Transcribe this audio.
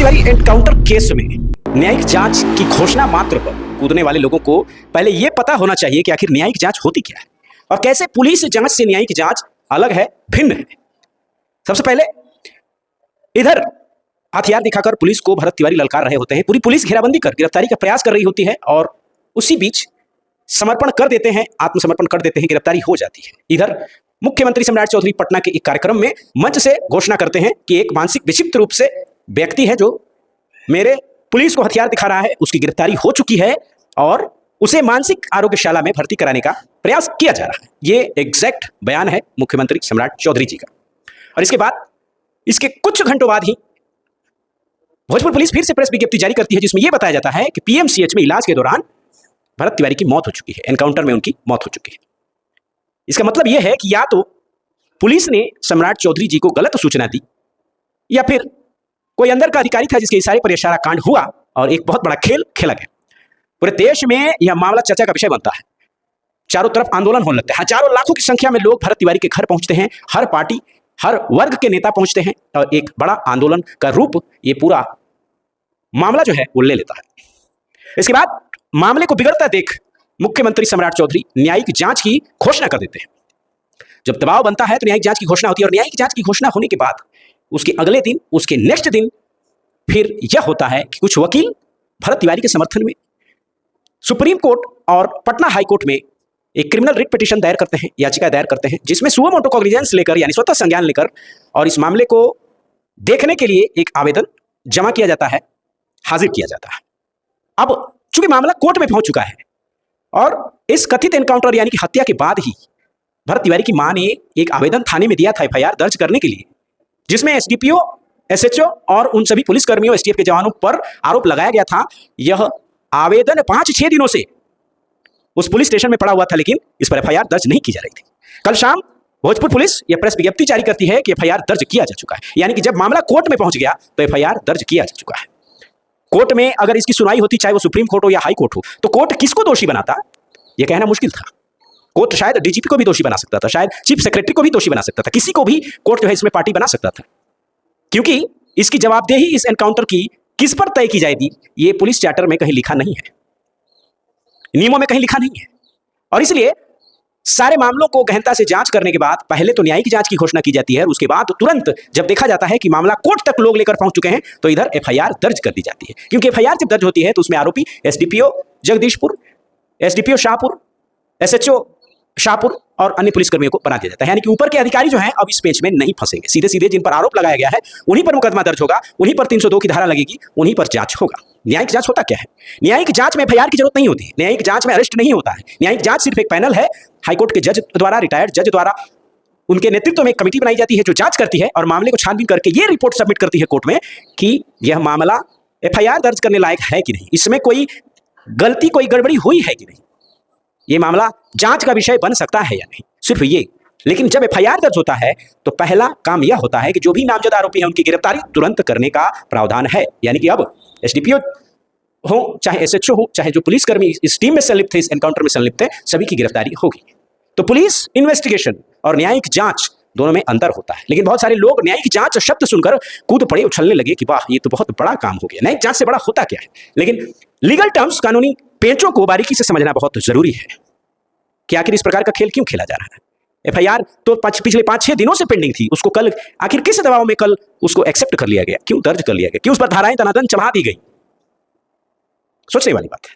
Tiwari encounter case में न्यायिक जांच की घोषणा मात्र पर कूदने वाले लोगों को पहले यह पता होना चाहिए कि आखिर न्यायिक जांच होती क्या है और कैसे पुलिस जांच से न्यायिक जांच अलग है, भिन्न है। सबसे पहले इधर हथियार दिखाकर पुलिस को भरत तिवारी ललकार रहे होते हैं, पूरी पुलिस घेराबंदी कर गिरफ्तारी का प्रयास कर रही होती है और उसी बीच समर्पण कर देते हैं, आत्मसमर्पण कर देते हैं, गिरफ्तारी हो जाती है। इधर मुख्यमंत्री सम्राट चौधरी पटना के एक कार्यक्रम में मंच से घोषणा करते हैं कि एक मानसिक विक्षिप्त रूप से व्यक्ति है जो मेरे पुलिस को हथियार दिखा रहा है, उसकी गिरफ्तारी हो चुकी है और उसे मानसिक आरोग्यशाला में भर्ती कराने का प्रयास किया जा रहा है। ये एग्जैक्ट बयान है मुख्यमंत्री सम्राट चौधरी जी का। और इसके बाद, इसके कुछ घंटों बाद ही भोजपुर पुलिस फिर से प्रेस विज्ञप्ति जारी करती है जिसमें यह बताया जाता है कि पीएमसीएच में इलाज के दौरान भरत तिवारी की मौत हो चुकी है, एनकाउंटर में उनकी मौत हो चुकी है। इसका मतलब यह है कि या तो पुलिस ने सम्राट चौधरी जी को गलत सूचना दी या फिर कोई अंदर का अधिकारी था जिसके इशारे पर यह सारा कांड हुआ और एक बहुत बड़ा खेल खेला गया। पूरे देश में यह मामला चर्चा का विषय बनता है, चारों तरफ आंदोलन होने लगता है, हजारों लाखों की संख्या में लोग भरत तिवारी के घर पहुंचते हैं, हर पार्टी हर वर्ग के नेता पहुंचते हैं और एक बड़ा आंदोलन का रूप ये पूरा मामला जो है वो ले लेता है। इसके बाद मामले को बिगड़ता देख मुख्यमंत्री सम्राट चौधरी न्यायिक जांच की घोषणा कर देते हैं। जब दबाव बनता है तो न्यायिक जांच की घोषणा होती है और न्यायिक जांच की घोषणा होने के बाद उसके अगले दिन, उसके नेक्स्ट दिन फिर यह होता है कि कुछ वकील भरत तिवारी के समर्थन में सुप्रीम कोर्ट और पटना हाई कोर्ट में एक क्रिमिनल रिट पिटीशन दायर करते हैं, याचिका दायर करते हैं, जिसमें सुओ मोटो कॉग्निजेंस लेकर यानी स्वतः संज्ञान लेकर और इस मामले को देखने के लिए एक आवेदन जमा किया जाता है, हाजिर किया जाता है। अब चूंकि मामला कोर्ट में पहुंच चुका है और इस कथित एनकाउंटर यानी कि हत्या के बाद ही भरत तिवारी की मां ने एक आवेदन थाने में दिया था एफआईआर दर्ज करने के लिए, जिसमें एसडीपीओ, एसएचओ और उन सभी पुलिसकर्मियों, एसटीएफ के जवानों पर आरोप लगाया गया था। यह आवेदन 5-6 दिनों से उस पुलिस स्टेशन में पड़ा हुआ था, लेकिन इस पर एफआईआर दर्ज नहीं की जा रही थी। कल शाम भोजपुर पुलिस यह प्रेस विज्ञप्ति जारी करती है कि एफआईआर दर्ज किया जा चुका है, यानी कि जब मामला कोर्ट में पहुंच गया तो एफआईआर दर्ज किया जा चुका है। कोर्ट में अगर इसकी सुनवाई होती, चाहे वो सुप्रीम कोर्ट हो या हाई कोर्ट हो, तो कोर्ट किसको दोषी बनाता यह कहना मुश्किल था। कोर्ट शायद डीजीपी को भी दोषी बना सकता था, शायद चीफ सेक्रेटरी को भी दोषी बना सकता था, किसी को भी कोर्ट जो है इसमें पार्टी बना सकता था, क्योंकि इसकी जवाबदेही इस एनकाउंटर की किस पर तय की जाएगी ये पुलिस चार्टर में कहीं लिखा नहीं है, नियमों में कहीं लिखा नहीं है। और इसलिए सारे मामलों को गहनता से जांच करने के बाद पहले तो न्यायिक जांच की घोषणा की जाती है और उसके बाद तुरंत जब देखा जाता है कि मामला कोर्ट तक लोग लेकर पहुंच चुके हैं तो इधर एफआईआर दर्ज कर दी जाती है, क्योंकि एफआईआर जब दर्ज होती है तो उसमें आरोपी SDPO Jagdishpur, SDPO Shahpur, SHO Shahpur और अन्य पुलिसकर्मियों को बना दिया जाता है। यानी कि ऊपर के अधिकारी जो हैं अब इस पेच में नहीं फंसेंगे, सीधे सीधे जिन पर आरोप लगाया गया है उन्हीं पर मुकदमा दर्ज होगा, उन्हीं पर 302 की धारा लगेगी, उन्हीं पर जांच होगा। न्यायिक जांच होता क्या है? न्यायिक जांच में एफआईआर की जरूरत नहीं होती, न्यायिक जांच में अरेस्ट नहीं होता है। न्यायिक जांच सिर्फ एक पैनल है, हाईकोर्ट के जज द्वारा, रिटायर्ड जज द्वारा, उनके नेतृत्व में एक कमेटी बनाई जाती है जो जांच करती है और मामले को छानबीन करके ये रिपोर्ट सबमिट करती है कोर्ट में कि यह मामला एफआईआर दर्ज करने लायक है कि नहीं, इसमें कोई गलती, कोई गड़बड़ी हुई है कि नहीं, ये मामला जांच का विषय बन सकता है या नहीं, सिर्फ ये। लेकिन जब एफआईआर दर्ज होता है तो पहला काम यह होता है कि जो भी नामजद आरोपी है उनकी गिरफ्तारी तुरंत करने का प्रावधान है। यानी कि अब एसडीपीओ हो, चाहे एसएचओ हो, चाहे जो पुलिसकर्मी इस टीम में संलिप्त थे, इस एनकाउंटर में संलिप्त थे, सभी की गिरफ्तारी होगी। तो पुलिस इन्वेस्टिगेशन और न्यायिक जांच दोनों में अंतर होता है। लेकिन बहुत सारे लोग न्यायिक जांच शब्द सुनकर कूद पड़े, उछलने लगे कि वाह ये तो बहुत बड़ा काम हो गया, न्यायिक जांच से बड़ा होता क्या है। लेकिन लीगल टर्म्स, कानूनी पेंचों को बारीकी से समझना बहुत जरूरी है कि आखिर इस प्रकार का खेल क्यों खेला जा रहा है। एफआईआर तो पिछले 5-6 दिनों से पेंडिंग थी, उसको कल आखिर किस दबाव में कल उसको एक्सेप्ट कर लिया गया, क्यों दर्ज कर लिया गया, क्यों उस पर धाराएं तनातन चढ़ा दी गई, सोचने वाली बात है।